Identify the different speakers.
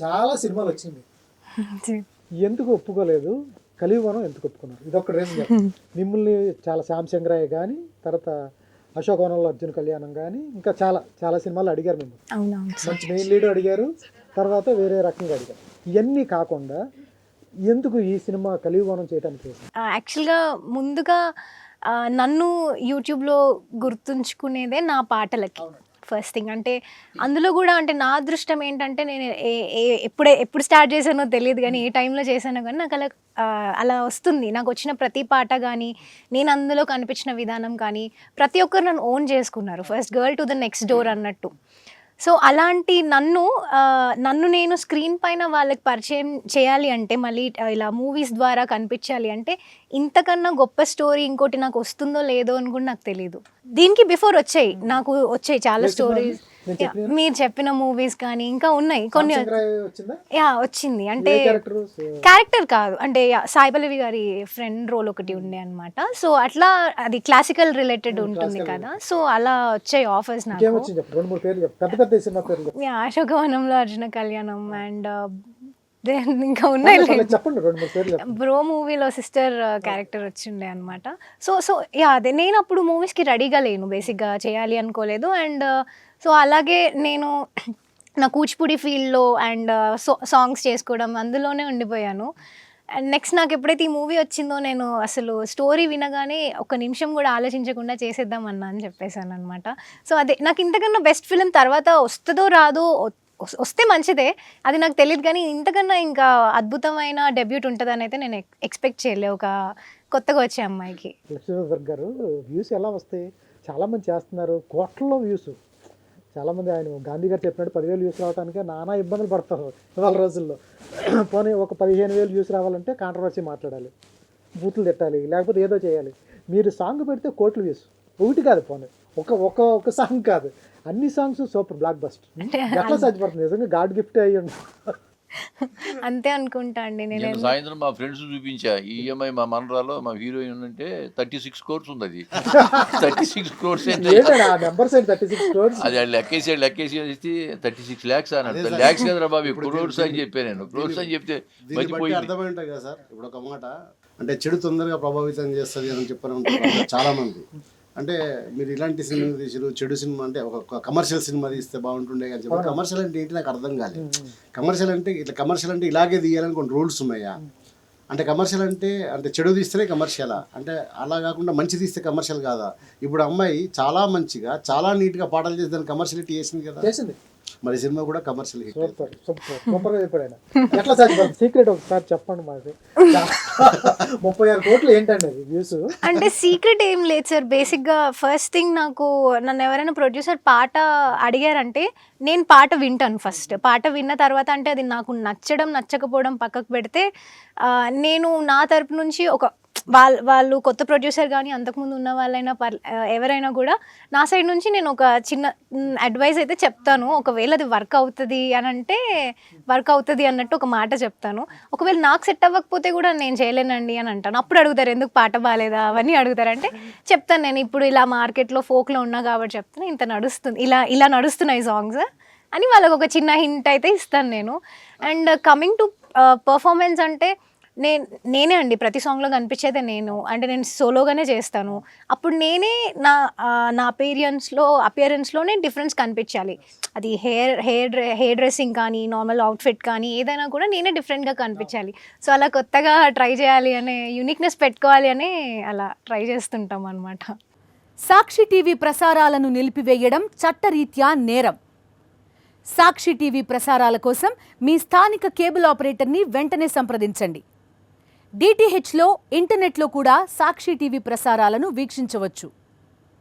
Speaker 1: చాలా సినిమాలు వచ్చింది, ఎందుకు ఒప్పుకోలేదు? కలియుగం ఎందుకు ఒప్పుకున్నారు? ఇదొక రీజన్. మిమ్మల్ని చాలా శాంసంగ్రాయ్ కానీ, తర్వాత అశోకవనంలో అర్జున్ కళ్యాణం కానీ, ఇంకా చాలా చాలా సినిమాలు అడిగారు మిమ్మల్ని. మంచి మెయిన్ లీడ్ అడిగారు, తర్వాత వేరే రకంగా అడిగారు. ఇవన్నీ కాకుండా ఎందుకు ఈ సినిమా కలియుగం చేయడానికి?
Speaker 2: యాక్చువల్గా ముందుగా నన్ను యూట్యూబ్లో గుర్తుంచుకునేదే నా పాటలకి. ఫస్ట్ థింగ్ అంటే అందులో కూడా అంటే నా అదృష్టం ఏంటంటే నేను ఎప్పుడు స్టార్ట్ చేశానో తెలియదు, కానీ ఏ టైంలో చేశానో కానీ నాకు అలా వస్తుంది. నాకు వచ్చిన ప్రతి పాట కానీ, నేను అందులో కనిపించిన విధానం కానీ, ప్రతి ఒక్కరు నన్ను ఓన్ చేసుకున్నారు. First girl to the next door అన్నట్టు. సో అలాంటి నన్ను నేను స్క్రీన్ పైన వాళ్ళకి పరిచయం చేయాలి అంటే, మళ్ళీ ఇలా మూవీస్ ద్వారా కనిపించాలి అంటే, ఇంతకన్నా గొప్ప స్టోరీ ఇంకోటి నాకు వస్తుందో లేదో అని కూడా నాకు తెలియదు. దీనికి బిఫోర్ వచ్చాయి చాలా స్టోరీస్. మీరు చెప్పిన మూవీస్ కానీ ఇంకా ఉన్నాయి కొన్ని. వచ్చింది అంటే క్యారెక్టర్ కాదు, అంటే సాయి పల్లవి గారి ఫ్రెండ్ రోల్ ఒకటి ఉండే అనమాట. సో అట్లా అది క్లాసికల్ రిలేటెడ్ ఉంటుంది కదా, సో అలా వచ్చాయి ఆఫర్స్ నాకు. అశోకవనంలో అర్జున కళ్యాణం అండ్ ఇంకా ఉన్నాయి. బ్రో మూవీలో సిస్టర్ క్యారెక్టర్ వచ్చిండే అనమాట. సో అదే నేను అప్పుడు మూవీస్కి రెడీగా లేను, బేసిక్గా చేయాలి అనుకోలేదు. అండ్ సో అలాగే నేను నా కూచిపూడి ఫీల్డ్లో అండ్ సాంగ్స్ చేసుకోవడం అందులోనే ఉండిపోయాను. అండ్ నెక్స్ట్ నాకు ఎప్పుడైతే ఈ మూవీ వచ్చిందో, నేను అసలు స్టోరీ వినగానే ఒక నిమిషం కూడా ఆలోచించకుండా చేసేద్దామన్నా అని చెప్పేశాను అనమాట. సో అదే నాకు ఇంతకన్నా బెస్ట్ ఫిలిం తర్వాత వస్తుందో రాదో, వస్తే మంచిదే, అది నాకు తెలియదు. కానీ ఇంతకన్నా ఇంకా అద్భుతమైన డెబ్యూట్ ఉంటుందని అయితే నేను ఎక్స్పెక్ట్ చేయలే ఒక కొత్తగా వచ్చే అమ్మాయికి.
Speaker 1: లక్ష్మీవర్ధన్ గారు వ్యూస్ ఎలా వస్తాయి? చాలామంది చేస్తున్నారు, కోట్లలో వ్యూస్. చాలామంది ఆయన గాంధీ గారు చెప్పినట్టు 10,000 వ్యూస్ రావడానికి నానా ఇబ్బందులు పడతారు ఇవాళ రోజుల్లో. పోనీ ఒక 15,000 వ్యూస్ రావాలంటే కాంట్రవర్సీ మాట్లాడాలి, బూతులు తిట్టాలి, లేకపోతే ఏదో చేయాలి. మీరు సాంగ్ పెడితే కోట్ల వ్యూస్, ఒకటి కాదు, పోనీ ఒక సాంగ్ కాదు, అన్ని సాంగ్స్ సూపర్ బ్లాక్ బస్టర్. ఎట్లా సాధ్యపడుతుంది? నిజంగా గాడ్ గిఫ్ట్ అయ్యి ఉంటుంది.
Speaker 2: అంతే అనుకుంటా అండి. నేను
Speaker 3: సాయంత్రం మా ఫ్రెండ్స్ చూపించా, ఈఎంఐ మా మనరాలో మా హీరోయిన్ అంటే 36 crores ఉంది. అది 36 crores అది లెక్కేసి 36 lakhs అన్నాడు. ల్యాక్స్ కదరా బాబు, క్రోర్స్ అని చెప్పాను నేను. క్రోర్స్ అని చెప్తే
Speaker 4: అర్థమై ఉంటాయి కదా సార్. ఇప్పుడు ఒక మాట అంటే చెడు తొందరగా ప్రభావితం చేస్తుంది అని చెప్పారు చాలా మంది. అంటే మీరు ఇలాంటి సినిమా తీసారు, చెడు సినిమా అంటే ఒక కమర్షియల్ సినిమా తీస్తే బాగుంటుండే అని చెప్పి. కమర్షియల్ అంటే ఏంటి నాకు అర్థం కాలేదు. కమర్షియల్ అంటే ఇలాగే తీయాలని కొన్ని రూల్స్ ఉన్నాయా? అంటే కమర్షియల్ అంటే చెడు తీస్తేనే కమర్షియలా? అంటే అలా కాకుండా మంచి తీస్తే కమర్షియల్ కాదా? ఇప్పుడు అమ్మాయి చాలా మంచిగా చాలా నీట్గా పాటలు చేసి దాన్ని కమర్షియలిటీ చేసింది కదా.
Speaker 1: చేసింది.
Speaker 4: మరి సినిమా కూడా కమర్షియల్ హిట్.
Speaker 1: ఎట్లా సాధ్యపడుతుంది? సీక్రెట్ ఒకసారి చెప్పండి మాకు. 36 కోట్లు ఏంటండి అది వ్యూస్?
Speaker 2: అంటే సీక్రెట్ ఏం లేదు సార్. బేసిక్గా ఫస్ట్ థింగ్, నన్ను ఎవరైనా ప్రొడ్యూసర్ పాట అడిగారంటే నేను పాట వింటాను. ఫస్ట్ పాట విన్న తర్వాత అంటే అది నాకు నచ్చడం నచ్చకపోవడం పక్కకు పెడితే, నేను నా తరపు నుంచి వాళ్ళు కొత్త ప్రొడ్యూసర్ కానీ అంతకుముందు ఉన్న వాళ్ళైనా ఎవరైనా కూడా నా సైడ్ నుంచి నేను ఒక చిన్న అడ్వైస్ అయితే చెప్తాను. ఒకవేళ అది వర్క్ అవుతుంది అని అంటే వర్క్ అవుతుంది అన్నట్టు ఒక మాట చెప్తాను. ఒకవేళ నాకు సెట్ అవ్వకపోతే కూడా నేను చేయలేనండి అని అంటాను. అప్పుడు అడుగుతారు ఎందుకు పాట బాగాలేదా అవన్నీ అడుగుతారంటే చెప్తాను, నేను ఇప్పుడు ఇలా మార్కెట్లో ఫోక్లో ఉన్నా కాబట్టి చెప్తాను, ఇంత నడుస్తుంది, ఇలా నడుస్తున్నాయి సాంగ్స్ అని వాళ్ళకి ఒక చిన్న హింట్ అయితే ఇస్తాను నేను. అండ్ కమింగ్ టు పర్ఫార్మెన్స్ అంటే నేనే అండి ప్రతి సాంగ్లో కనిపించేదే నేను. అంటే నేను సోలోగానే చేస్తాను. అప్పుడు నేనే నా అపియరెన్స్లోనే డిఫరెన్స్ కనిపించాలి. అది హెయిర్ డ్రెస్సింగ్ కానీ, నార్మల్ అవుట్ఫిట్ కానీ, ఏదైనా కూడా నేనే డిఫరెంట్గా కనిపించాలి. సో అలా కొత్తగా ట్రై చేయాలి అనే యూనిక్నెస్ పెట్టుకోవాలి అని అలా ట్రై చేస్తుంటాం అనమాట.
Speaker 5: సాక్షి టీవీ ప్రసారాలను నిలిపివేయడం చట్టరీత్యా నేరం. సాక్షి టీవీ ప్రసారాల కోసం మీ స్థానిక కేబుల్ ఆపరేటర్ని వెంటనే సంప్రదించండి. DTHలో ఇంటర్నెట్లో కూడా సాక్షి టీవీ ప్రసారాలను వీక్షించవచ్చు.